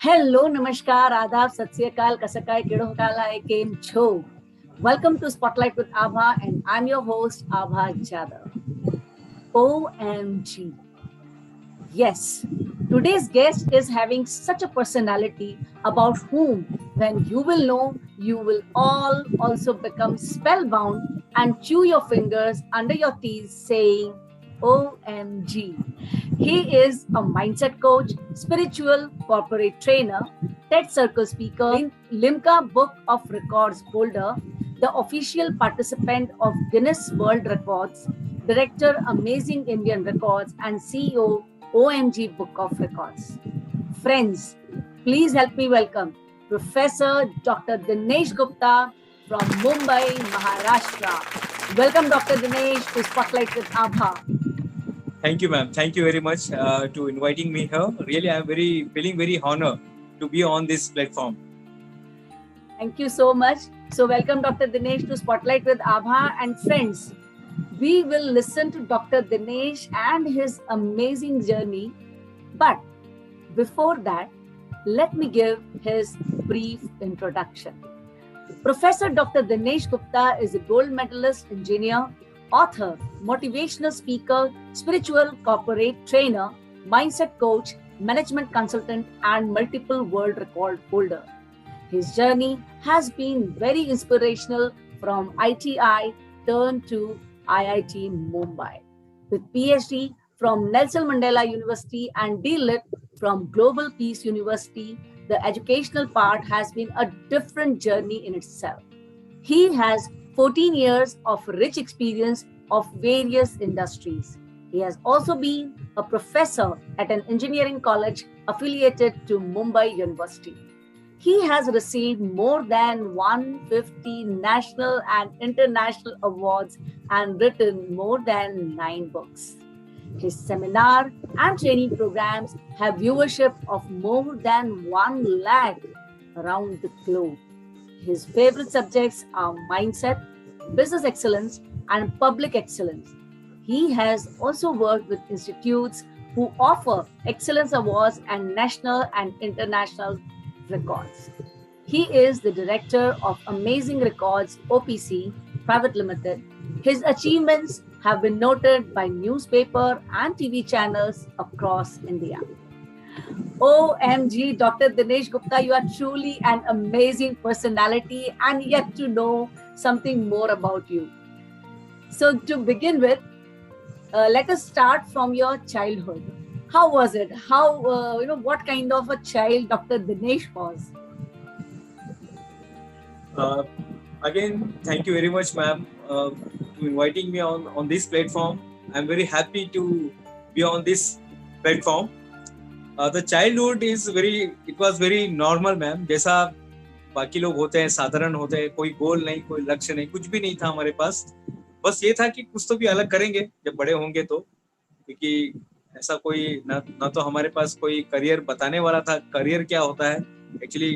Hello, Namaskar, Adab, Sat Sri Akal, Kasakai, Kidong Kalai, Game Cho. Welcome to Spotlight with Abha, and I'm your host, Abha Jadhav. OMG. Yes, today's guest is having such a personality about whom, when you will know, you will all also become spellbound and chew your fingers under your teeth saying, OMG. He is a mindset coach, spiritual corporate trainer, TED Circle speaker, Limca Book of Records holder, the official participant of Guinness World Records, director Amazing Indian Records, and CEO OMG Book of Records. Friends, please help me welcome Professor Dr. Dinesh Gupta from Mumbai, Maharashtra. Welcome, Dr. Dinesh, to Spotlight with Abha. Thank you, ma'am. Thank you very much to inviting me here. Really, I'm feeling very honored to be on this platform. Thank you so much. So welcome Dr. Dinesh to Spotlight with Abha. And friends, we will listen to Dr. Dinesh and his amazing journey. But before that, let me give his brief introduction. Professor Dr. Dinesh Gupta is a gold medalist engineer, author, motivational speaker, spiritual corporate trainer, mindset coach, management consultant, and multiple world record holder. His journey has been very inspirational from ITI turned to IIT Mumbai. With PhD from Nelson Mandela University and DLIT from Global Peace University, the educational part has been a different journey in itself. He has 14 years of rich experience of various industries. He has also been a professor at an engineering college affiliated to Mumbai University. He has received more than 150 national and international awards and written more than 9 books. His seminar and training programs have viewership of more than 1 lakh around the globe. His favorite subjects are mindset, business excellence, and public excellence. He has also worked with institutes who offer excellence awards and national and international records. He is the director of Amazing Records OPC Private Limited. His achievements have been noted by newspaper and TV channels across India. OMG, Dr. Dinesh Gupta, you are truly an amazing personality and yet to know something more about you. So to begin with, let us start from your childhood. How was it? What kind of a child Dr. Dinesh was? Again, thank you very much, ma'am, to inviting me on this platform. I'm very happy to be on this platform. The childhood it was very normal, ma'am. जैसा बाकी लोग होते हैं, साधारण होते हैं, कोई गोल नहीं, कोई लक्ष्य नहीं, कुछ भी नहीं था हमारे पास. बस ये था कि कुछ तो भी अलग करेंगे जब बड़े होंगे तो, क्योंकि ऐसा कोई ना तो हमारे पास कोई करियर बताने वाला था. करियर क्या होता है actually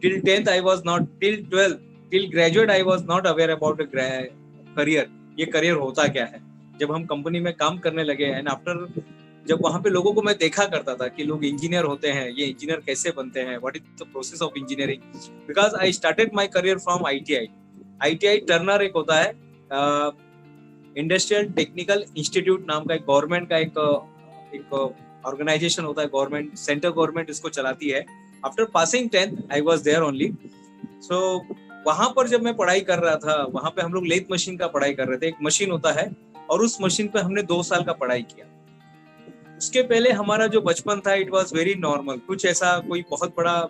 till 10th I was not, till 12th, till graduate I was not aware about career. ये करियर होता क्या है. जब हम कंपनी में काम करने लगे एंड आफ्टर, जब वहां पे लोगों को मैं देखा करता था कि लोग इंजीनियर होते हैं, ये इंजीनियर कैसे बनते हैं, what is the process of engineering, because I started my career from ITI Turner. एक होता है इंडस्ट्रियल टेक्निकल इंस्टीट्यूट नाम का, एक गवर्नमेंट का एक ऑर्गेनाइजेशन होता है, गवर्नमेंट, सेंट्रल गवर्नमेंट इसको चलाती है. After passing 10th I was there only. So वहां पर जब मैं पढ़ाई कर रहा था, वहां पे हम लोग लेथ मशीन का पढ़ाई कर रहे थे. एक मशीन होता है और उस मशीन पे हमने 2 साल का पढ़ाई किया. उसके पहले हमारा जो बचपन था, इट वाज वेरी नॉर्मल. कुछ ऐसा कोई बहुत बड़ा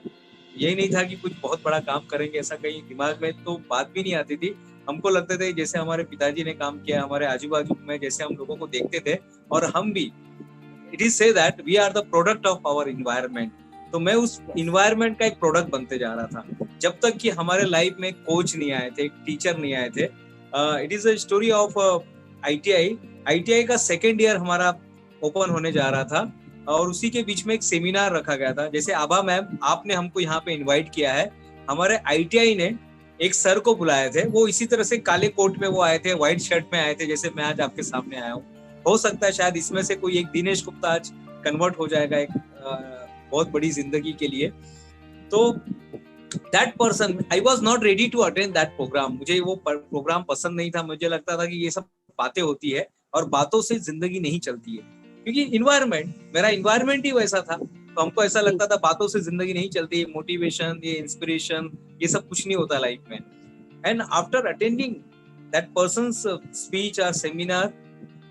यही नहीं था कि कुछ बहुत बड़ा काम करेंगे, ऐसा कहीं दिमाग में तो बात भी नहीं आती थी. हमको लगते थे जैसे हमारे पिताजी ने काम किया, हमारे आजू बाजू में जैसे हम लोगों को देखते थे, और हम भी, it is said that we are the product of our environment. तो मैं उस इन्वायरमेंट का एक प्रोडक्ट बनते जा रहा था, जब तक कि हमारे लाइफ में कोच नहीं आए थे, टीचर नहीं आए थे. It is a story of ITI का 2nd ईयर हमारा ओपन होने जा रहा था, और उसी के बीच में एक सेमिनार रखा गया था. जैसे आभा मैम, आपने हमको यहाँ पे इनवाइट किया है, हमारे आईटीआई ने एक सर को बुलाए थे. वो इसी तरह से काले कोट में वो आए थे, व्हाइट शर्ट में आए थे, जैसे मैं आज आपके सामने आया हूँ. हो सकता है शायद इसमें से कोई एक दिनेश गुप्ता आज कन्वर्ट हो जाएगा एक बहुत बड़ी जिंदगी के लिए। तो that person, I was not ready to attend that program. मुझे वो प्रोग्राम पसंद नहीं था। मुझे लगता था कि ये सब बातें होती है और बातों से जिंदगी नहीं चलती है, क्योंकि मेरा इन्वायरमेंट ही वैसा था। तो हमको ऐसा लगता था बातों से जिंदगी नहीं चलती, मोटिवेशन, ये इंस्पिरेशन, ये सब कुछ नहीं होता लाइफ में। And after attending that persons speech और सेमिनार,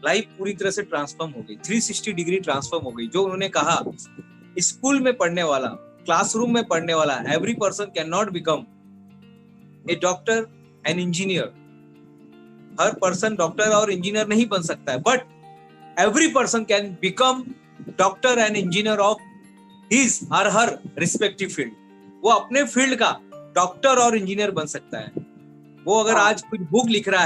लाइफ पूरी तरह से ट्रांसफॉर्म हो गई, 360 डिग्री ट्रांसफॉर्म हो गई। जो उन्होंने कहा, स्कूल में पढ़ने वाला, क्लासरूम में पढ़ने वाला, every person can not become a doctor and engineer. Her person doctor और इंजीनियर नहीं बन सकता है, but every person can become doctor and engineer of his और हर रिस्पेक्टिव फील्ड। वो अपने फील्ड का डॉक्टर और इंजीनियर बन सकता है। वो अगर आज कुछ बुक लिख रहा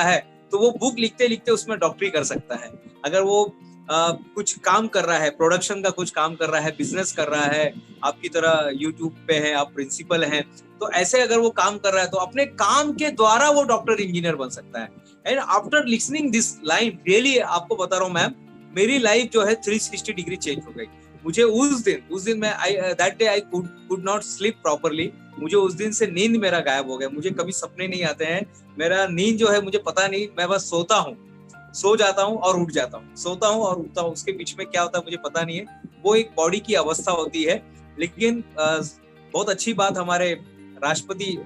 है, तो वो बुक लिखते लिखते उसमें डॉक्टरी कर सकता है। अगर वो कुछ काम कर रहा है, प्रोडक्शन का कुछ काम कर रहा है, बिजनेस कर रहा है, आपकी तरह यूट्यूब पे है, आप प्रिंसिपल हैं, तो ऐसे अगर वो काम कर रहा है तो अपने काम के द्वारा वो डॉक्टर इंजीनियर बन सकता है। And after listening this line, really आपको बता रहा हूँ मैम, मेरी लाइफ जो है 360 डिग्री चेंज हो गई। मुझे उस दिन मैं that day I could not sleep properly. मुझे उस दिन से नींद मेरा गायब हो गया। मुझे कभी सपने नहीं आते हैं। मेरा नींद जो है मुझे पता नहीं, मैं बस सोता हूँ, सो जाता हूँ और उठ जाता हूँ, सोता हूँ और उठता हूँ। उसके बीच में क्या होता है मुझे पता नहीं है। वो एक बॉडी की अवस्था होती है। लेकिन बहुत अच्छी बात हमारे राष्ट्रपति,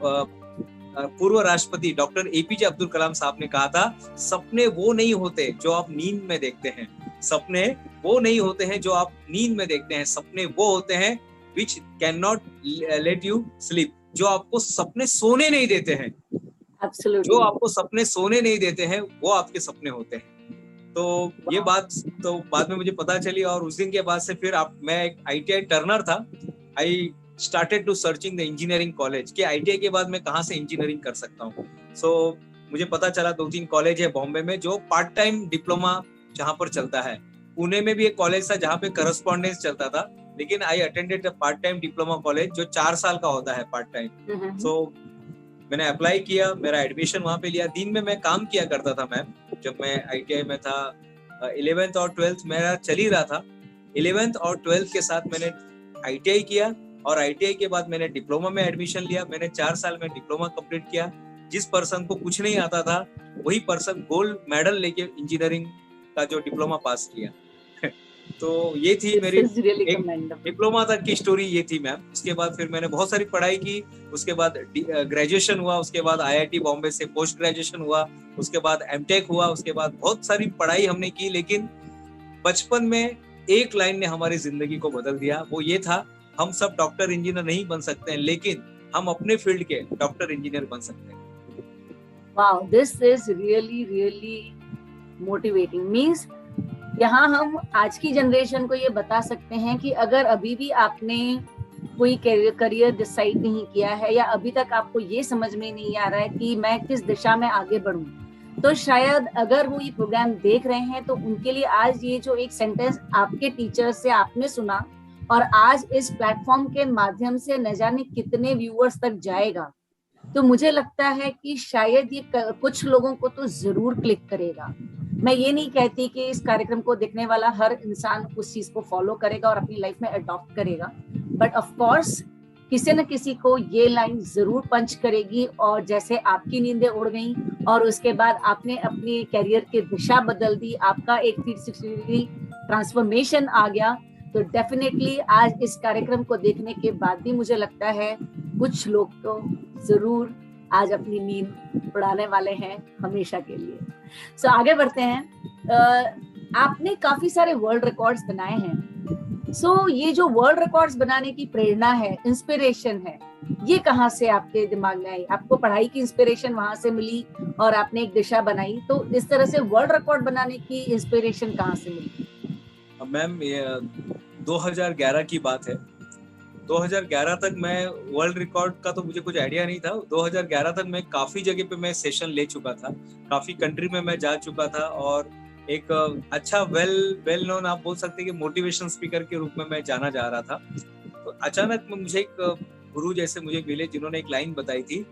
पूर्व राष्ट्रपति डॉक्टर एपीजे अब्दुल कलाम साहब ने कहा था, सपने वो नहीं होते जो आप नींद में देखते हैं, सपने वो नहीं होते हैं जो आप नींद में देखते हैं, सपने वो होते हैं which cannot let you sleep, जो आपको सपने सोने नहीं देते हैं। Absolutely. जो आपको सपने सोने नहीं देते हैं वो आपके सपने होते हैं। तो ये बात तो बाद में मुझे पता चली, और उस दिन के बाद से फिर मैं एक ITI टर्नर था। I started to searching the engineering college कि ITI के बाद मैं कहाँ से इंजीनियरिंग कर सकता हूँ। सो मुझे पता चला 2-3 कॉलेज है बॉम्बे में जो पार्ट टाइम डिप्लोमा जहाँ पर चलता है। पुणे में भी एक कॉलेज था जहाँ पे करस्पॉन्डेंस चलता था, लेकिन I attended a part time diploma college जो 4 साल का होता है पार्ट टाइम। सो मैंने अप्लाई किया, मेरा एडमिशन वहाँ पे लिया। दिन में मैं काम किया करता था मैम। जब मैं ITI में था, 11th और 12th मेरा चल ही रहा था। 11th और 12th के साथ मैंने ITI किया, और ITI के बाद मैंने डिप्लोमा में एडमिशन लिया। मैंने 4 साल में डिप्लोमा कंप्लीट किया। जिस पर्सन को कुछ नहीं आता था वही पर्सन गोल्ड मेडल लेके इंजीनियरिंग का जो डिप्लोमा पास किया। तो ये थी मेरी डिप्लोमा तक की स्टोरी, ये थी मैम। उसके बाद फिर मैंने बहुत सारी पढ़ाई की। उसके बाद ग्रेजुएशन हुआ, उसके बाद IIT बॉम्बे से पोस्ट ग्रेजुएशन हुआ, उसके बाद MTech हुआ, उसके बाद बहुत सारी पढ़ाई हमने की। लेकिन बचपन में एक लाइन ने हमारी जिंदगी को बदल दिया। वो ये था, हम सब डॉक्टर इंजीनियर नहीं बन सकते हैं, लेकिन हम अपने फील्ड के डॉक्टर इंजीनियर बन सकते हैं। Wow, this is really motivating. Means यहाँ हम आज की जनरेशन को ये बता सकते हैं कि अगर अभी भी आपने कोई करियर डिसाइड नहीं किया है, या अभी तक आपको ये समझ में नहीं आ रहा है कि मैं किस दिशा में आगे बढ़ूं, तो शायद अगर वो ये प्रोग्राम देख रहे हैं तो उनके लिए आज ये जो एक सेंटेंस आपके टीचर से आपने सुना और आज इस प्लेटफॉर्म के माध्यम से न जाने कितने व्यूअर्स तक जाएगा, तो मुझे लगता है कि शायद ये कुछ लोगों को तो जरूर क्लिक करेगा। मैं ये नहीं कहती कि इस कार्यक्रम को देखने वाला हर इंसान उस चीज को फॉलो करेगा और अपनी लाइफ में अडॉप्ट करेगा, बट ऑफ कोर्स किसी न किसी को ये लाइन जरूर पंच करेगी। और जैसे आपकी नींदें उड़ गई और उसके बाद आपने अपनी कैरियर की दिशा बदल दी, आपका एक 360 डिग्री ट्रांसफॉर्मेशन आ गया, तो डेफिनेटली आज इस कार्यक्रम को देखने के बाद भी मुझे लगता है कुछ लोग तो जरूर आज अपनी नींद उड़ाने वाले हैं हमेशा के लिए। सो आगे बढ़ते हैं। आपने काफी सारे वर्ल्ड रिकॉर्ड्स बनाए हैं। सो ये जो वर्ल्ड रिकॉर्ड्स बनाने की प्रेरणा है, इंस्पिरेशन है, ये कहाँ से आपके दिमाग में आई? आपको पढ़ाई की इंस्पिरेशन वहां से मिली और आपने एक दिशा बनाई, तो इस तरह से वर्ल्ड रिकॉर्ड बनाने की इंस्पिरेशन कहाँ से मिली? मैम 2011 की बात है। 2011 तक मैं वर्ल्ड रिकॉर्ड का तो मुझे कुछ आइडिया नहीं था। 2011 तक मैं काफी जगह पे मैं सेशन ले चुका था, काफी कंट्री में मैं जा चुका था, और एक अच्छा वेल नोन आप बोल सकते हैं कि मोटिवेशन स्पीकर के रूप में मैं जाना जा रहा था। तो अचानक मुझे एक गुरु जैसे मुझे मिले जिन्होंने एक लाइन बताई थी,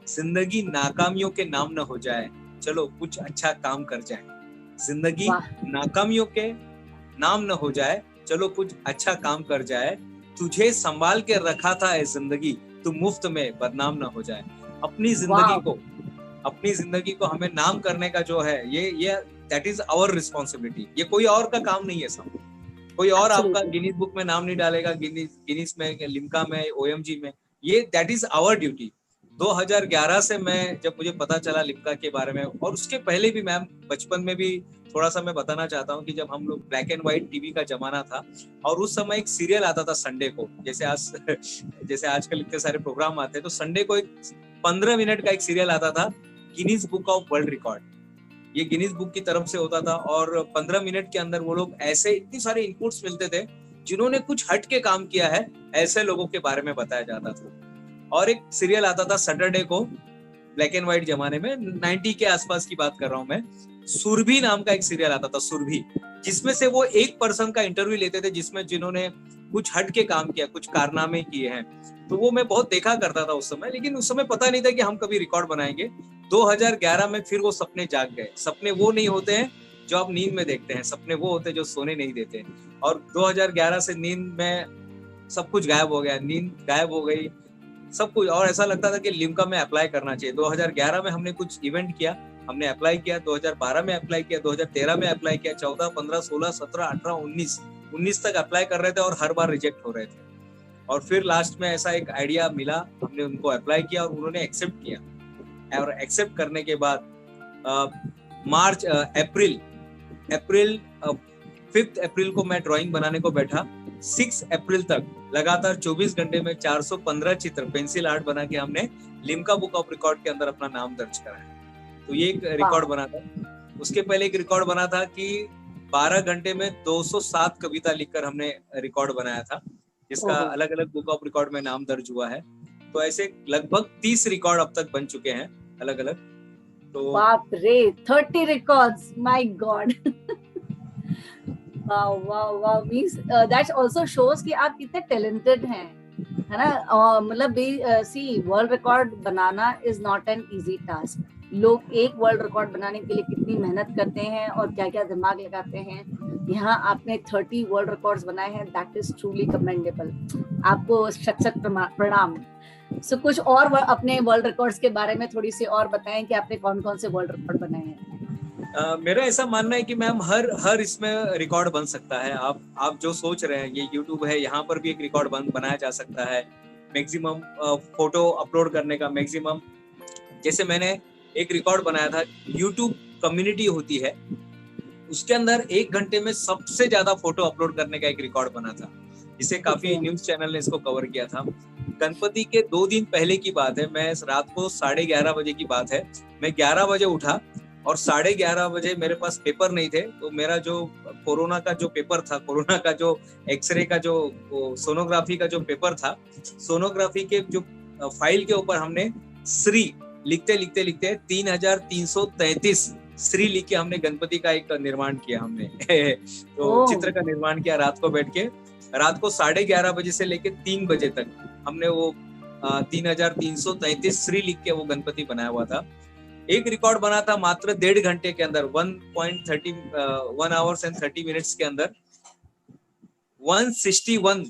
जिंदगी नाकामियों के नाम न हो जाए, चलो कुछ अच्छा काम कर जाए। जिंदगी नाकामियों के नाम न हो जाए, चलो कुछ अच्छा काम कर जाए, तुझे संभाल के रखा था ए जिंदगी, तू मुफ्त में बदनाम ना हो जाए। अपनी जिंदगी को हमें नाम करने का जो है, ये दैट इज आवर रिस्पॉन्सिबिलिटी। ये कोई और का काम नहीं है सब। कोई और आपका गिनीज बुक में नाम नहीं डालेगा, गिनीज में, लिम्का में, ओएमजी में। ये दैट इज आवर ड्यूटी। 2011 से मैं, जब मुझे पता चला लिम्का के बारे में, और उसके पहले भी मैम बचपन में भी थोड़ा सा मैं बताना चाहता हूँ कि जब हम लोग ब्लैक एंड व्हाइट टीवी का जमाना था, और उस समय एक सीरियल आता था संडे को, जैसे आजकल इतने सारे प्रोग्राम आते हैं, तो संडे को एक 15 मिनट का एक सीरियल आता था, Guinness book of world record. ये गिनीज बुक की तरफ से होता था, और 15 मिनट के अंदर वो लोग ऐसे इतनी सारे इनपुट्स मिलते थे जिन्होंने कुछ हट के काम किया है, ऐसे लोगों के बारे में बताया जाता था। और एक सीरियल आता था सैटरडे को, ब्लैक एंड व्हाइट जमाने में, 90 के आसपास की बात कर रहा हूं मैं, सुरभि नाम का एक सीरियल आता था, सुरभि, जिसमें से वो एक पर्सन का इंटरव्यू लेते थे जिसमें जिन्होंने कुछ हट के काम किया, कुछ कारनामे किए हैं। तो वो मैं बहुत देखा करता था उस समय, लेकिन उस समय पता नहीं था कि हम कभी रिकॉर्ड बनाएंगे। 2011 में फिर वो सपने जाग गए। सपने वो नहीं होते हैं जो आप नींद में देखते हैं, सपने वो होते हैं जो सोने नहीं देते। और 2011 से नींद में सब कुछ गायब हो गया, नींद गायब हो गई, सब कुछ। और ऐसा लगता था कि लिम्का में अप्लाई करना चाहिए। 2011 में हमने कुछ इवेंट किया, हमने अप्लाई किया, 2012 में अप्लाई किया, 2013 में अप्लाई किया, 14, 15, 16, 17, 18, 19 तक अप्लाई कर रहे थे और हर बार रिजेक्ट हो रहे थे। और फिर लास्ट में ऐसा एक आइडिया मिला, हमने उनको अप्लाई किया और उन्होंने एक्सेप्ट किया। और एक्सेप्ट करने के बाद अप्रैल 5 अप्रैल को मैं ड्राइंग बनाने को बैठा। 6 अप्रैल तक लगातार 24 घंटे में 415 चित्र पेंसिल आर्ट बना के हमने लिम्का बुक ऑफ रिकॉर्ड के अंदर अपना नाम दर्ज कराया। तो ये एक रिकॉर्ड बना था। उसके पहले एक रिकॉर्ड बना था कि 12 घंटे में 207 कविता लिखकर हमने रिकॉर्ड बनाया था, जिसका अलग अलग बुक ऑफ रिकॉर्ड में नाम दर्ज हुआ है। तो ऐसे लगभग 30 रिकॉर्ड अब तक बन चुके हैं अलग अलग। तो बाप रे, 30 records, my God. Wow means that also shows कि आप कितने टैलेंटेड हैं, है ना। मतलब सी, वर्ल्ड रिकॉर्ड बनाना is not an easy task. लोग एक वर्ल्ड रिकॉर्ड बनाने के लिए कितनी मेहनत करते हैं और क्या क्या दिमाग लगाते हैं। यहाँ आपने 30 वर्ल्ड रिकॉर्ड्स बनाए हैं, दैट इज ट्रूली कमेंडेबल। आपको शत प्रणाम। सो कुछ और अपने वर्ल्ड रिकॉर्ड्स के बारे में थोड़ी सी और बताएं कि आपने कौन कौन से वर्ल्ड रिकॉर्ड बनाए हैं। मेरा ऐसा मानना है कि मैम हर इसमें रिकॉर्ड बन सकता है। आप जो सोच रहे हैं, ये यूट्यूब है, यहाँ पर भी एक रिकॉर्ड बनाया जा सकता है। मैक्सिमम फोटो अपलोड करने का मैक्सिमम, जैसे मैंने एक रिकॉर्ड बनाया था, यूट्यूब कम्युनिटी होती है, उसके अंदर 1 घंटे में सबसे ज्यादा फोटो अपलोड करने का एक रिकॉर्ड बना था, जिसे काफी न्यूज चैनल ने इसको कवर किया था। गणपति के 2 दिन पहले की बात है, मैं रात को 11:30 बजे की बात है, मैं 11 बजे उठा और 11:30 बजे मेरे पास पेपर नहीं थे। तो मेरा जो कोरोना का जो पेपर था, कोरोना का जो एक्सरे का जो सोनोग्राफी का जो पेपर था, सोनोग्राफी के जो फाइल के ऊपर हमने श्री लिखते 3333 श्री लिख के हमने गणपति का एक निर्माण किया हमने। तो चित्र का निर्माण किया रात को बैठ के। रात को 11:30 बजे से लेके 3 बजे तक हमने वो 3333 श्री लिख के वो गणपति बनाया हुआ था। एक रिकॉर्ड बना था मात्र 1.5 घंटे के अंदर, 1 hours and 30 minutes के अंदर 161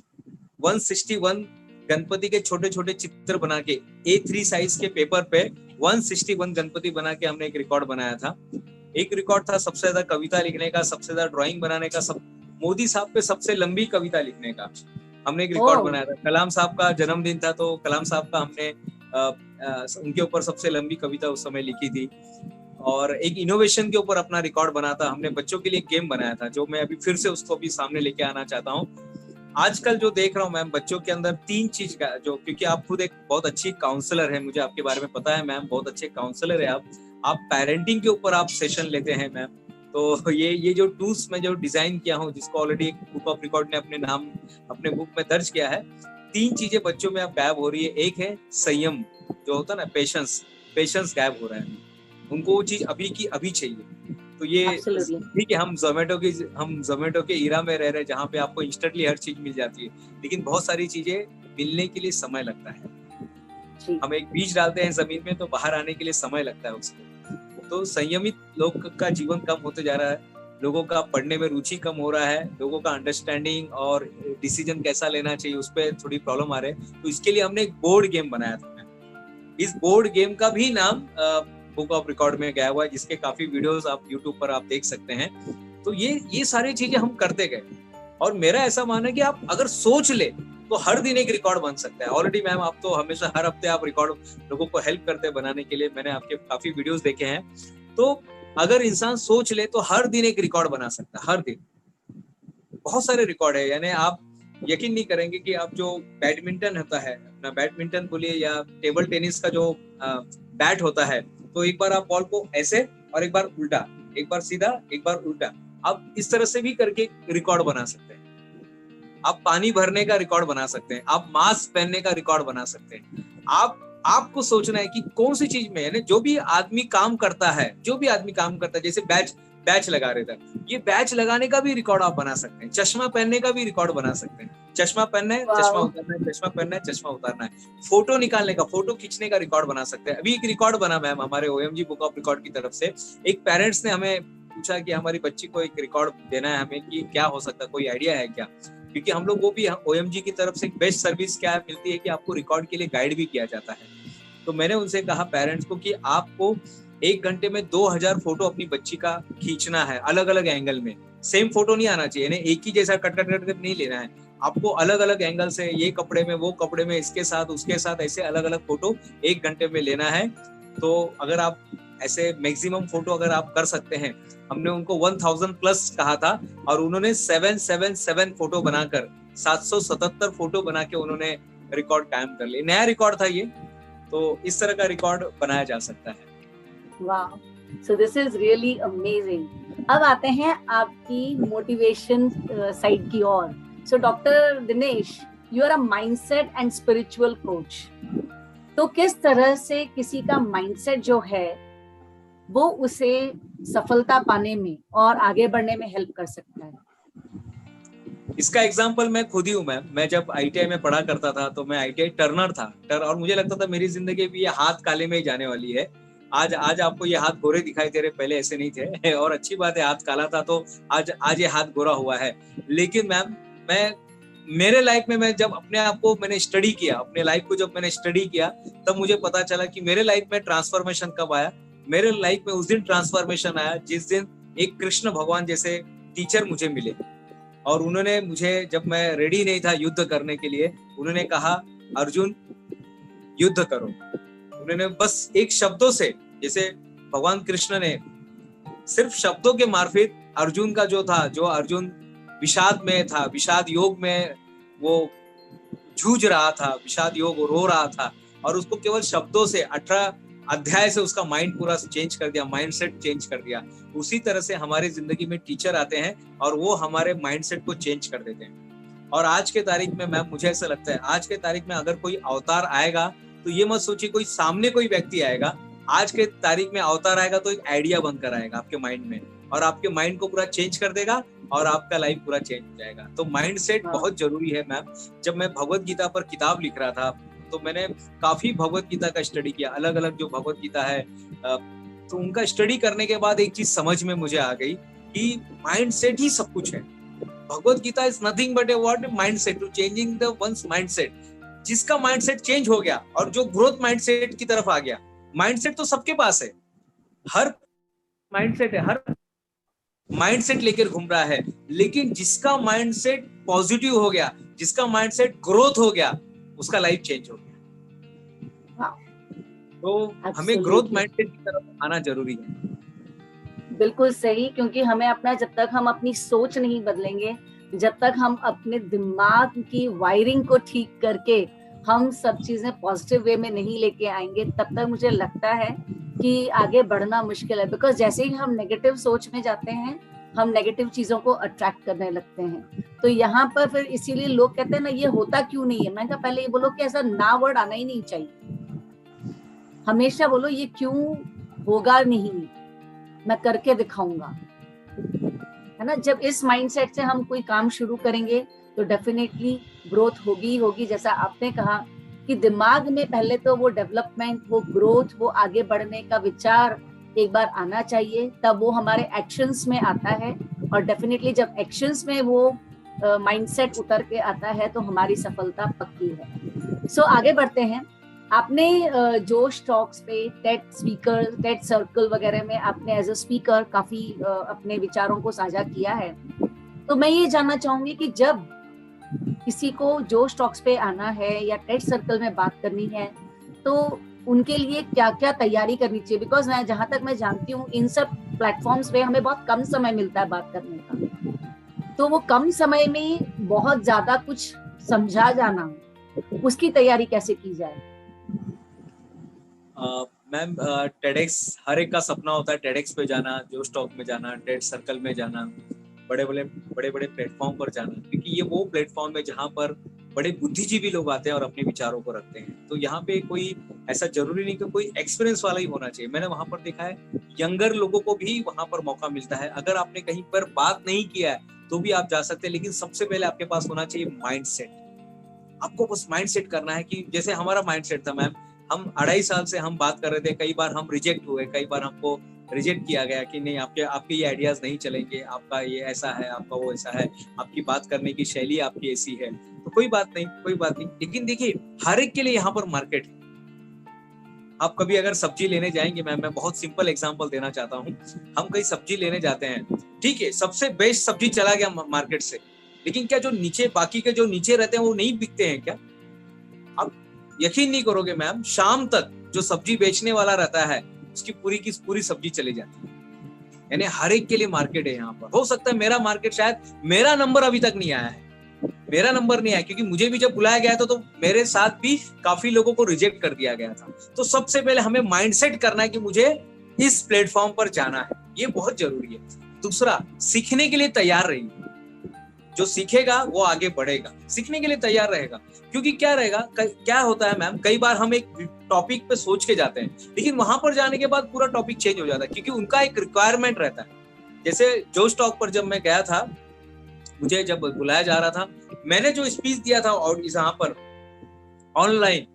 गणपति के छोटे छोटे चित्र बना के A3 साइज के पेपर पे 161 गणपति बना के हमने एक रिकॉर्ड बनाया था। एक रिकॉर्ड था सबसे ज्यादा कविता लिखने का, सबसे ज्यादा ड्राइंग बनाने का, मोदी साहब पे सबसे लंबी कविता लिखने का हमने एक रिकॉर्ड बनाया था। कलाम साहब का जन्मदिन था, तो कलाम साहब का हमने उनके ऊपर सबसे लंबी कविता उस समय लिखी थी। और एक इनोवेशन के ऊपर अपना रिकॉर्ड बना था हमने। बच्चों के लिए एक गेम बनाया था, जो मैं अभी फिर से उसको भी सामने लेके आना चाहता हूँ। आजकल जो देख रहा हूँ मैम, बच्चों के अंदर 3 चीज का जो, क्योंकि आप खुद एक बहुत अच्छी काउंसलर है, मुझे आपके बारे में पता है मैम, बहुत अच्छे काउंसलर है आप पेरेंटिंग के ऊपर आप सेशन लेते हैं मैम। तो ये जो टूल्स मैं जो डिजाइन किया हूँ, जिसको ऑलरेडी एक बुक ऑफ रिकॉर्ड ने अपने बुक में दर्ज किया है, 3 चीजें बच्चों में अब गायब हो रही है। एक है संयम, जो होता है ना, पेशेंस गायब हो रहा है उनको, वो चीज अभी की अभी चाहिए। तो ये ठीक है, हम जोमेटो के ईरा में रह रहे हैं, जहाँ पे आपको इंस्टेंटली हर चीज मिल जाती है, लेकिन बहुत सारी चीजें मिलने के लिए समय लगता है। हम एक बीज डालते हैं जमीन में, तो बाहर आने के लिए समय लगता है उसको। तो संयमित लोग का जीवन कम होते जा रहा है। लोगों का पढ़ने में रुचि कम हो रहा है, लोगों का अंडरस्टैंडिंग और डिसीजन कैसा लेना चाहिए उस पर थोड़ी प्रॉब्लम आ रही है। तो इसके लिए हमने एक बोर्ड गेम बनाया था। इस बोर्ड गेम का भी नाम बुक ऑफ रिकॉर्ड में गया हुआ है, जिसके काफी वीडियोस आप यूट्यूब पर आप देख सकते हैं। तो ये सारी चीजें हम करते गए, और मेरा ऐसा मानना है कि आप अगर सोच ले तो हर दिन एक रिकॉर्ड बन सकता है। ऑलरेडी मैम आप तो हमेशा हर हफ्ते आप रिकॉर्ड लोगों को हेल्प करते हैं बनाने के लिए, मैंने आपके काफी वीडियोस देखे हैं। तो अगर इंसान सोच ले तो हर दिन एक रिकॉर्ड बना सकता है, हर दिन बहुत सारे रिकॉर्ड है। यानी आप यकीन नहीं करेंगे कि आप जो बैडमिंटन होता है, अपना बैडमिंटन बोलिए या टेबल टेनिस का जो बैट होता है, तो एक बार आप बॉल को ऐसे और एक बार उल्टा, एक बार सीधा एक बार उल्टा, आप इस तरह से भी करके रिकॉर्ड बना सकते हैं। आप पानी भरने का रिकॉर्ड बना सकते हैं, आप मास्क पहनने का रिकॉर्ड बना सकते हैं। आपको सोचना है कि कौन सी चीज में, यानी जो भी आदमी काम करता है, जैसे बैच लगा रहे थे, ये बैच लगाने का भी रिकॉर्ड आप बना सकते हैं। चश्मा पहनने का भी रिकॉर्ड बना सकते हैं। चश्मा पहनना है, चश्मा उतारना है, चश्मा पहनना है, चश्मा उतारना है। फोटो निकालने का, फोटो खींचने का रिकॉर्ड बना सकते हैं। अभी एक रिकॉर्ड बना मैम हमारे OMG बुक ऑफ रिकॉर्ड की तरफ से। एक पेरेंट्स ने हमें पूछा कि हमारी बच्ची को एक रिकॉर्ड देना है हमें, कि क्या हो सकता है, कोई आइडिया है क्या? क्योंकि हम लोग वो भी OMG की तरफ से एक बेस्ट सर्विस क्या मिलती है कि आपको रिकॉर्ड के लिए गाइड भी किया जाता है। तो मैंने उनसे कहा पेरेंट्स को कि आपको 1 घंटे में 2000 फोटो अपनी बच्ची का खींचना है, अलग अलग एंगल में। सेम फोटो नहीं आना चाहिए, एक ही जैसा कट नहीं लेना है। आपको अलग अलग एंगल से, ये कपड़े में, वो कपड़े में, इसके साथ उसके साथ, ऐसे अलग अलग फोटो 1 घंटे में लेना है। तो अगर आप ऐसे मैक्सिमम फोटो अगर आप कर सकते हैं, हमने उनको 1000 प्लस कहा था और उन्होंने 777 फोटो बनाकर 777 फोटो बना के उन्होंने रिकॉर्ड कायम कर लिया। नया रिकॉर्ड था ये, तो इस तरह का रिकॉर्ड बनाया जा सकता है। वाह, so this is really amazing. अब आते हैं आपकी मोटिवेशन साइड की ओर। So doctor Dinesh, you are a mindset and spiritual coach. तो किस तरह से किसी का माइंडसेट जो है वो उसे सफलता पाने में और आगे बढ़ने में हेल्प कर सकता है? इसका एग्जाम्पल मैं खुद ही हूँ मैम। मैं जब ITI में पढ़ा करता था तो मैं ITI टर्नर था, और मुझे लगता था मेरी जिंदगी भी ये हाथ काले में ही जाने वाली है। आज आपको ये हाथ गोरे दिखाई दे रहे, पहले ऐसे नहीं थे और अच्छी बात है, हाथ काला था तो आज ये हाथ गोरा हुआ है। लेकिन मैम मेरे लाइफ में मैं जब अपने आप को मैंने स्टडी किया, अपने लाइफ को जब मैंने स्टडी किया, तब मुझे पता चला कि मेरे लाइफ में ट्रांसफॉर्मेशन कब आया। मेरे लाइफ में उस दिन ट्रांसफॉर्मेशन आया जिस दिन एक कृष्ण भगवान जैसे टीचर मुझे मिले, और उन्होंने मुझे, जब मैं रेडी नहीं था युद्ध करने के लिए, उन्होंने कहा अर्जुन युद्ध करो। उन्होंने बस एक शब्दों से, जैसे भगवान कृष्ण ने सिर्फ शब्दों के मार्फत अर्जुन का जो अर्जुन विषाद में था, विषाद योग में वो जूझ रहा था, विषाद योग रो रहा था, और उसको केवल शब्दों से 18 अध्याय से उसका माइंड पूरा चेंज कर दिया, माइंडसेट चेंज कर दिया। उसी तरह से हमारी जिंदगी में टीचर आते हैं और वो हमारे माइंडसेट को चेंज कर देते हैं। और आज के तारीख में मैम मुझे ऐसा लगता है, आज के तारीख में अगर कोई अवतार आएगा तो ये मत सोचिए कोई सामने कोई व्यक्ति आएगा। आज के तारीख में अवतार आएगा तो एक आइडिया बनकर आएगा आपके माइंड में, और आपके माइंड को पूरा चेंज कर देगा और आपका लाइफ पूरा चेंज हो जाएगा। तो माइंडसेट बहुत जरूरी है मैम। जब मैं भगवत गीता पर किताब लिख रहा था तो मैंने काफी भगवत गीता का स्टडी किया, अलग अलग जो भगवत गीता है, तो उनका स्टडी करने के बाद एक चीज समझ में मुझे आ गई कि माइंडसेट ही सब कुछ है। Bhagavad Gita is nothing but a what mindset, to changing the one's mindset. जिसका माइंडसेट चेंज हो गया और जो ग्रोथ माइंडसेट की तरफ आ गया, माइंडसेट तो सबके पास है, हर माइंडसेट है, हर माइंडसेट लेकर घूम रहा है, लेकिन जिसका माइंडसेट पॉजिटिव हो गया, जिसका माइंडसेट ग्रोथ हो गया, उसका लाइफ चेंज हो गया। तो हमें ग्रोथ माइंडसेट की तरफ आना जरूरी है। बिल्कुल सही, क्योंकि हमें अपना, जब तक हम अपनी सोच नहीं बदलेंगे, जब तक हम अपने दिमाग की वायरिंग को ठीक करके हम सब चीजें पॉजिटिव वे में नहीं लेके आएंगे, तब तक मुझे लगता है कि आगे बढ़ना मुश्किल है। बिकॉज जैसे ही हम नेगेटिव सोच में जाते हैं, हम नेगेटिव चीजों को अट्रैक्ट करने लगते हैं। तो यहाँ पर फिर इसीलिए लोग कहते हैं ना, ये होता क्यों नहीं है। मैंने कहा पहले ये बोलो कि ऐसा ना वर्ड आना ही नहीं चाहिए। हमेशा बोलो ये क्यों होगा नहीं, मैं करके दिखाऊंगा, है ना। जब इस माइंडसेट से हम कोई काम शुरू करेंगे तो डेफिनेटली ग्रोथ होगी होगी। जैसा आपने कहा कि दिमाग में पहले तो वो डेवलपमेंट, वो ग्रोथ, वो आगे बढ़ने का विचार एक बार आना चाहिए, तब वो हमारे एक्शंस में आता है और डेफिनेटली जब एक्शंस में वो माइंडसेट उतर के आता है तो हमारी सफलता पक्की है। सो आगे बढ़ते हैं। आपने जोश टॉक्स पे, टेड सर्कल वगैरह में आपने एज अ स्पीकर काफी अपने विचारों को साझा किया है। तो मैं ये जानना चाहूंगी कि जब किसी को जोश टॉक्स पे आना है या टेड सर्कल में बात करनी है तो उनके लिए क्या क्या तैयारी करनी चाहिए? बिकॉज मैं जहां तक मैं जानती हूँ इन सब प्लेटफॉर्म्स पे हमें बहुत कम समय मिलता है बात करने का, तो वो कम समय में बहुत ज्यादा कुछ समझा जाना, उसकी तैयारी कैसे की जाए? मैम, टेडेक्स हर एक का सपना होता है, टेडेक्स पे जाना, जोश टॉक में जाना, टेड सर्कल में जाना, बड़े बड़े प्लेटफॉर्म पर जाना, क्योंकि ये वो प्लेटफॉर्म है जहाँ पर बड़े बुद्धिजीवी लोग आते हैं और अपने विचारों को रखते हैं। तो यहाँ पे कोई ऐसा जरूरी नहीं कि कोई एक्सपीरियंस वाला ही होना चाहिए। मैंने वहां पर देखा है यंगर लोगों को भी वहां पर मौका मिलता है। अगर आपने कहीं पर बात नहीं किया है तो भी आप जा सकते हैं, लेकिन सबसे पहले आपके पास होना चाहिए माइंडसेट। आपको बस माइंडसेट करना है कि जैसे हमारा माइंडसेट था मैम, हम 2.5 साल से हम बात कर रहे थे, कई बार हम रिजेक्ट हुए, कई बार हमको रिजेक्ट किया गया कि नहीं आपके ये आइडियाज नहीं चलेंगे, आपका ये ऐसा है, आपका वो ऐसा है, आपकी बात करने की शैली आपकी ऐसी है। तो कोई बात नहीं। लेकिन देखिए हर एक के लिए यहाँ पर मार्केट है। आप कभी अगर सब्जी लेने जाएंगे मैम, मैं बहुत सिंपल एग्जांपल देना चाहता हूँ। हम कहीं सब्जी लेने जाते हैं, ठीक है, सबसे बेस्ट सब्जी चला गया मार्केट से, लेकिन क्या जो नीचे बाकी के जो नीचे रहते हैं वो नहीं बिकते हैं क्या? आप यकीन नहीं करोगे मैम, शाम तक जो सब्जी बेचने वाला रहता है उसकी पूरी की पूरी सब्जी चली जाती है। यानी हर एक के लिए मार्केट है यहाँ पर। हो सकता है मेरा मार्केट, शायद मेरा नंबर अभी तक नहीं आया है, मेरा नंबर नहीं आया, क्योंकि मुझे भी जब बुलाया गया था तो मेरे साथ भी काफी लोगों को रिजेक्ट कर दिया गया था। तो सबसे पहले हमें माइंडसेट करना है कि मुझे इस प्लेटफॉर्म पर जाना है, ये बहुत जरूरी है। दूसरा, सीखने के लिए तैयार रहिए। जो सीखेगा वो आगे बढ़ेगा, सीखने के लिए तैयार रहेगा। क्योंकि क्या रहेगा, क्या होता है मैम, कई बार हम एक टॉपिक पे सोच के जाते हैं, लेकिन वहां पर जाने के बाद पूरा टॉपिक चेंज हो जाता है, क्योंकि उनका एक रिक्वायरमेंट रहता है। जैसे जोश टॉक पर जब मैं गया था, मुझे जब बुलाया जा रहा था, मैंने जो स्पीच दिया था और यहाँ पर ऑनलाइन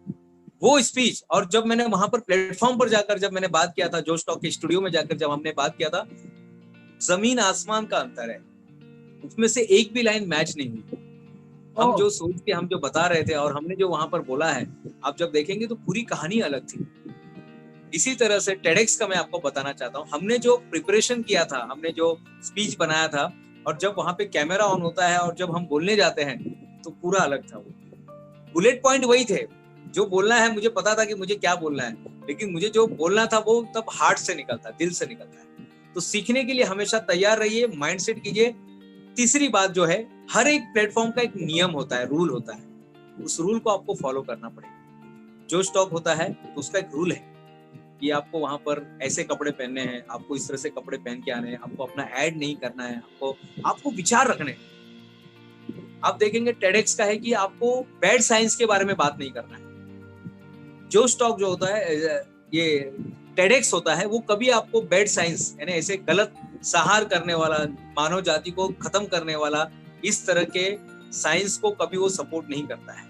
वो स्पीच, और जब मैंने वहां पर प्लेटफॉर्म पर जाकर जब मैंने बात किया था, जोश टॉक के स्टूडियो में जाकर जब हमने बात किया था, जमीन आसमान का अंतर है। उसमें से एक भी लाइन मैच नहीं हुई। हम जो सोच के हम जो बता रहे थे और हमने जो वहां पर बोला है, आप जब देखेंगे तो पूरी कहानी अलग थी। इसी तरह से टेडेक्स का मैं आपको बताना चाहता हूँ, हमने जो प्रिपरेशन किया था, हमने जो स्पीच बनाया था, और जब वहां पे कैमरा ऑन होता है और जब हम बोलने जाते हैं तो पूरा अलग था। वो बुलेट पॉइंट वही थे, जो बोलना है मुझे पता था कि मुझे क्या बोलना है, लेकिन मुझे जो बोलना था वो तब हार्ट से निकलता है, दिल से निकलता है। तो सीखने के लिए हमेशा तैयार रहिए, माइंडसेट कीजिए। तीसरी बात जो है, हर एक प्लेटफॉर्म का एक नियम होता है, रूल होता है, उस रूल को आपको फॉलो करना पड़ेगा। जो स्टॉक होता है तो उसका एक रूल है कि आपको वहां पर ऐसे कपड़े पहनने हैं, आपको इस तरह से कपड़े पहन के आने हैं, आपको अपना ऐड नहीं करना है, आपको विचार रखने हैं। आप देखेंगे टेडेक्स का है कि आपको बैड साइंस के बारे में बात नहीं करना है। जो स्टॉक जो होता है, ये टेडेक्स होता है, वो कभी आपको बैड साइंस यानी ऐसे गलत सहार करने वाला, मानव जाति को खत्म करने वाला, इस तरह के साइंस को कभी वो सपोर्ट नहीं करता है।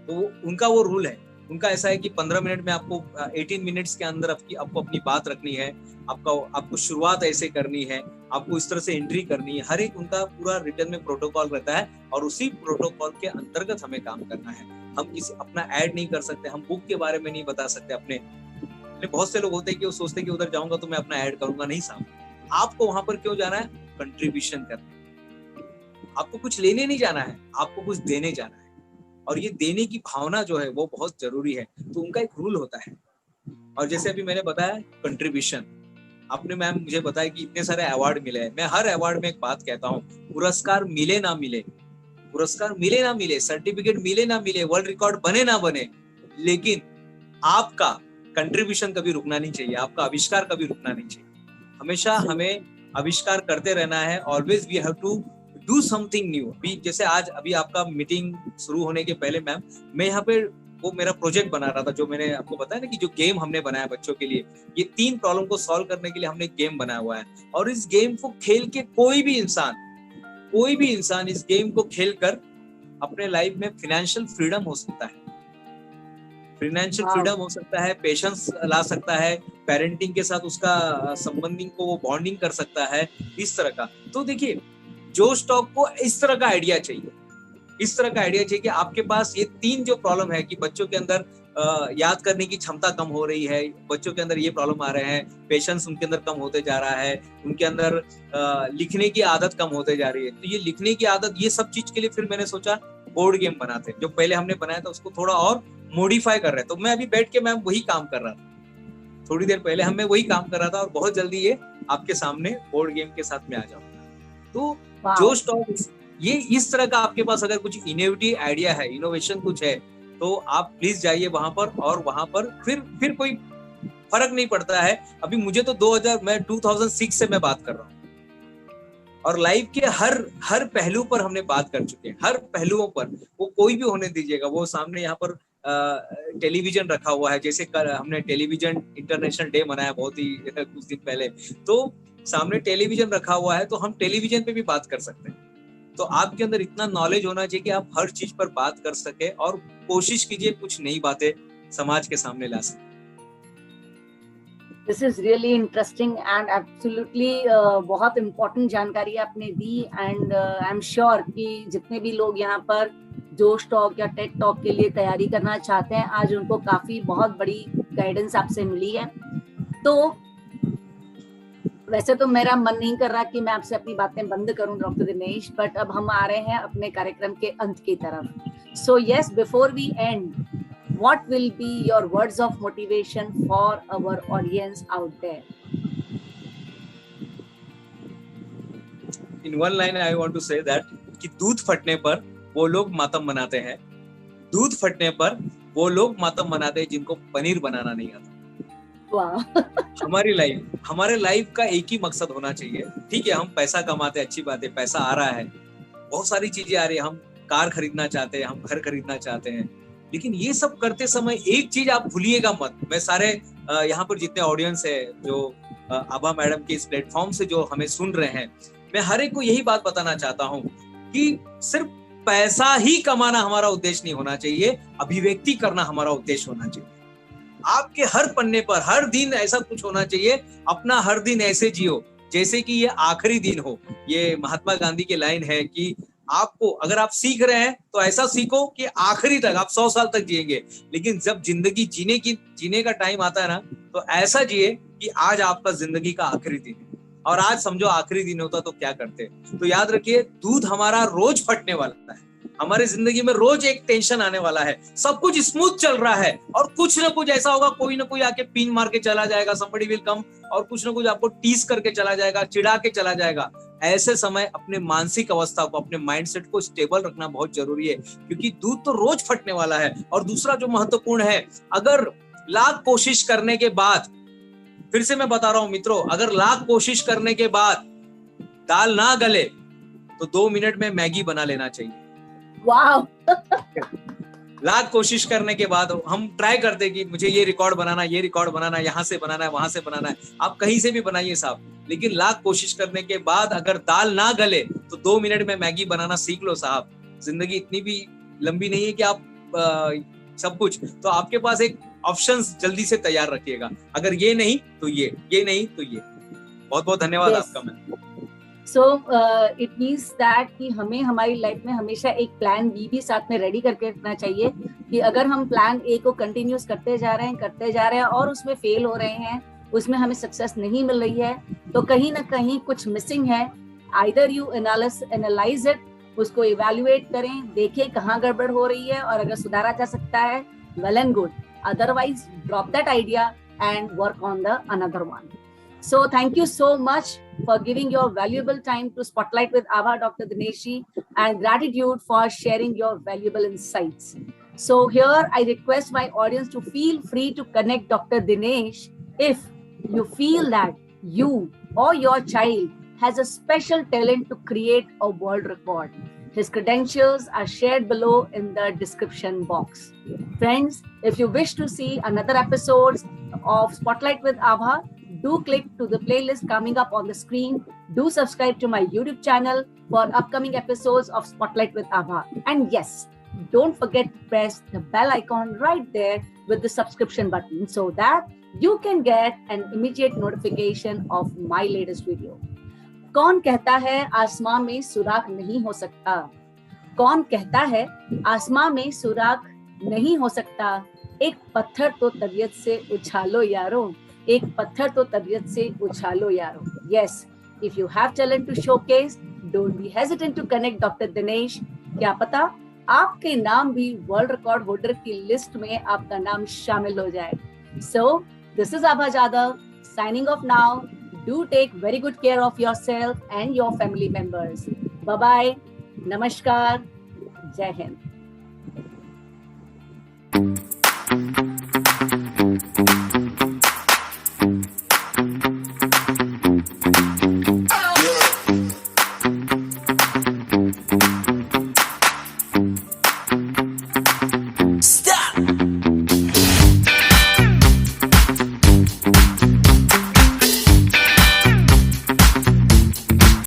तो उनका वो रूल है, उनका ऐसा है कि 15 मिनट में आपको 18 मिनट्स के अंदर आपको अपनी बात रखनी है, आपको शुरुआत ऐसे करनी है, आपको इस तरह से एंट्री करनी है। हर एक उनका पूरा रिटर्न में प्रोटोकॉल रहता है और उसी प्रोटोकॉल के अंतर्गत हमें काम करना है। हम किसी अपना ऐड नहीं कर सकते, हम बुक के बारे में नहीं बता सकते अपने। बहुत से लोग होते हैं कि वो सोचते हैं कि उधर जाऊंगा तो मैं अपना ऐड करूंगा। नहीं साहब, आपको वहां पर क्यों जाना है? कंट्रीब्यूशन करने। आपको कुछ लेने नहीं जाना है, आपको कुछ देने जाना है, और ये देने की भावना जो है वो बहुत जरूरी है। तो उनका एक रूल होता है। और जैसे अभी मैंने बताया कंट्रीब्यूशन, आपने मैम मुझे बताया कि इतने सारे अवार्ड मिले हैं। मैं हर अवार्ड में एक बात कहता हूँ, पुरस्कार मिले ना मिले, सर्टिफिकेट मिले ना मिले, वर्ल्ड रिकॉर्ड बने ना बने, लेकिन आपका कंट्रीब्यूशन कभी रुकना नहीं चाहिए, आपका आविष्कार कभी रुकना नहीं चाहिए। हमेशा हमें आविष्कार करते रहना है। Always we have to do something new. जैसे आज अभी आपका मीटिंग शुरू होने के पहले मैम, मैं यहाँ पे वो मेरा प्रोजेक्ट बना रहा था, जो मैंने आपको बताया ना कि जो गेम हमने बनाया बच्चों के लिए, ये 3 प्रॉब्लम को सॉल्व करने के लिए हमने गेम बनाया हुआ है। और इस गेम को खेल के कोई भी इंसान इस गेम को खेल कर अपने लाइफ में फाइनेंशियल फ्रीडम हो सकता है। Financial Wow. फ्रीडम हो सकता है, पेशेंस ला सकता है, पेरेंटिंग के साथ उसका संबंधिंग को वो बॉन्डिंग कर सकता है, इस तरह का। तो देखिए जोश टॉक को इस तरह का आइडिया चाहिए, इस तरह का आइडिया चाहिए कि आपके पास ये 3 जो प्रॉब्लम है कि बच्चों के अंदर याद करने की क्षमता कम हो रही है, बच्चों के अंदर ये प्रॉब्लम आ रहे हैं, पेशेंस उनके अंदर कम होते जा रहा है, उनके अंदर लिखने की आदत कम होते जा रही है। तो ये लिखने की आदत, ये सब चीज के लिए फिर मैंने सोचा बोर्ड गेम बनाते, जो पहले हमने बनाया था उसको थोड़ा और मॉडिफाई कर रहे हैं। तो मैं अभी बैठ के मैं वही काम कर रहा था, थोड़ी देर पहले मैं वही काम कर रहा था और बहुत जल्दी ये आपके सामने बोर्ड गेम के साथ में आ जाऊंगा। तो जोश टॉक ये इस तरह का आपके पास अगर कुछ इनोवेटिव आइडिया है, इनोवेशन कुछ है, तो आप प्लीज जाइए वहां पर, और वहां पर फिर कोई फर्क नहीं पड़ता है। अभी मुझे तो 2006 से मैं बात कर रहा हूँ और लाइफ के हर पहलू पर हमने बात कर चुके हैं, हर पहलुओं पर, वो कोई भी होने दीजिएगा। वो सामने यहाँ पर टेलीविजन रखा हुआ है, जैसे हमने टेलीविजन इंटरनेशनल डे मनाया बहुत ही कुछ दिन पहले, तो सामने टेलीविजन रखा हुआ है, तो हम टेलीविजन पे भी बात कर सकते हैं। तो आपके अंदर इतना नॉलेज होना चाहिए कि आप हर चीज पर बात कर सके और कोशिश कीजिए कुछ नई बातें समाज के सामने ला सके। This is really interesting and absolutely बहुत इम्पोर्टेंट जानकारी आपने दी, एंड आई एम श्योर कि जितने भी लोग यहाँ पर जोश टॉक या टेड टॉक के लिए तैयारी करना चाहते हैं, आज उनको काफी बहुत बड़ी गाइडेंस आपसे मिली है। तो वैसे तो मेरा मन नहीं कर रहा कि मैं आपसे अपनी बातें बंद करूं डॉक्टर दिनेश, बट अब हम आ रहे हैं अपने कार्यक्रम के अंत की तरफ। So yes, before we end, what will be your words of motivation for our audience out there? In one line I want to say that कि दूध फटने पर वो लोग मातम मनाते हैं, दूध फटने पर वो लोग मातम मनाते हैं जिनको पनीर बनाना नहीं आता। हमारे लाइफ का एक ही मकसद होना चाहिए। ठीक है, हम पैसा कमाते हैं, अच्छी बात है, पैसा आ रहा है, बहुत सारी चीजें आ रही है, हम कार खरीदना चाहते हैं, हम घर खरीदना चाहते हैं, लेकिन ये सब करते समय एक चीज आप भूलिएगा मत। मैं सारे यहाँ पर जितने ऑडियंस है, जो आभा मैडम के इस प्लेटफॉर्म से जो हमें सुन रहे हैं, मैं हर एक को यही बात बताना चाहता हूँ कि सिर्फ पैसा ही कमाना हमारा उद्देश्य नहीं होना चाहिए, अभिव्यक्ति करना हमारा उद्देश्य होना चाहिए। आपके हर पन्ने पर हर दिन ऐसा कुछ होना चाहिए, अपना हर दिन ऐसे जियो जैसे कि ये आखिरी दिन हो। ये महात्मा गांधी की लाइन है कि आपको अगर आप सीख रहे हैं तो ऐसा सीखो कि आखिरी तक आप 100 साल तक जिएंगे, लेकिन जब जिंदगी जीने का टाइम आता है ना, तो ऐसा जिए कि आज आपका जिंदगी का आखिरी दिन है, और आज समझो आखिरी दिन होता तो क्या करते। तो याद रखिए, दूध हमारा रोज फटने वाला है, हमारी जिंदगी में रोज एक टेंशन आने वाला है, सब कुछ स्मूथ चल रहा है और कुछ ना कुछ ऐसा होगा, कोई ना कोई आके पिन मार के चला जाएगा, somebody will come, और कुछ ना कुछ आपको टीस करके चला जाएगा, चिढ़ा के चला जाएगा। ऐसे समय अपने मानसिक अवस्था को, अपने माइंडसेट को स्टेबल रखना बहुत जरूरी है, क्योंकि दूध तो रोज फटने वाला है। और दूसरा जो महत्वपूर्ण है, अगर लाख कोशिश करने के बाद, फिर से मैं बता रहा हूं मित्रों, अगर लाख कोशिश करने के बाद दाल ना गले तो 2 मिनट में मैगी बना लेना चाहिए। वाव लाख कोशिश करने के बाद हम ट्राई करते कि मुझे ये रिकॉर्ड बनाना, ये रिकॉर्ड बनाना, यहाँ से बनाना है, वहां से बनाना है, आप कहीं से भी बनाइए साहब, लेकिन लाख कोशिश करने के बाद अगर दाल ना गले तो 2 मिनट में मैगी बनाना सीख लो साहब। जिंदगी इतनी भी लंबी नहीं है कि आप सब कुछ, तो आपके पास एक ऑप्शंस जल्दी से तैयार रखिएगा, अगर ये नहीं तो ये नहीं तो ये। बहुत बहुत धन्यवाद आपका ma'am. So it means that कि हमें हमारी लाइफ में हमेशा एक प्लान बी भी साथ में रेडी करके रखना चाहिए, कि अगर हम प्लान ए को कंटिन्यूस करते जा रहे हैं और उसमें फेल हो रहे हैं, उसमें हमें सक्सेस नहीं मिल रही है, तो कहीं ना कहीं कुछ मिसिंग है। आइदर यू एनालाइज इट, उसको इवैल्यूएट करें, देखें कहाँ गड़बड़ हो रही है, और अगर सुधारा जा सकता है well and good, otherwise drop that idea and work on the another one. So thank you so much for giving your valuable time to Spotlight with Abha, Dr. Dinesh ji, and gratitude for sharing your valuable insights. So here I request my audience to feel free to connect Dr. Dinesh if you feel that you or your child has a special talent to create a world record. His credentials are shared below in the description box. Friends, if you wish to see another episodes of Spotlight with Abha, do click to the playlist coming up on the screen. Do subscribe to my YouTube channel for upcoming episodes of Spotlight with Abha. And yes, don't forget to press the bell icon right there with the subscription button so that you can get an immediate notification of my latest video. कौन कहता है आसमां में सुराख नहीं हो सकता? कौन कहता है आसमां में सुराख नहीं हो सकता? एक पत्थर तो तबीयत से उछालो यारो, एक पत्थर तो तबीयत से उछालो यारो. Yes, if you have talent to showcase, don't be hesitant to connect Dr. Dinesh. क्या पता आपके नाम भी वर्ल्ड रिकॉर्ड होल्डर की लिस्ट में आपका नाम शामिल हो जाए. So, this is Abha Jadhav signing off now. Do take very good care of yourself and your family members. Bye bye. Namaskar. Jai Hind.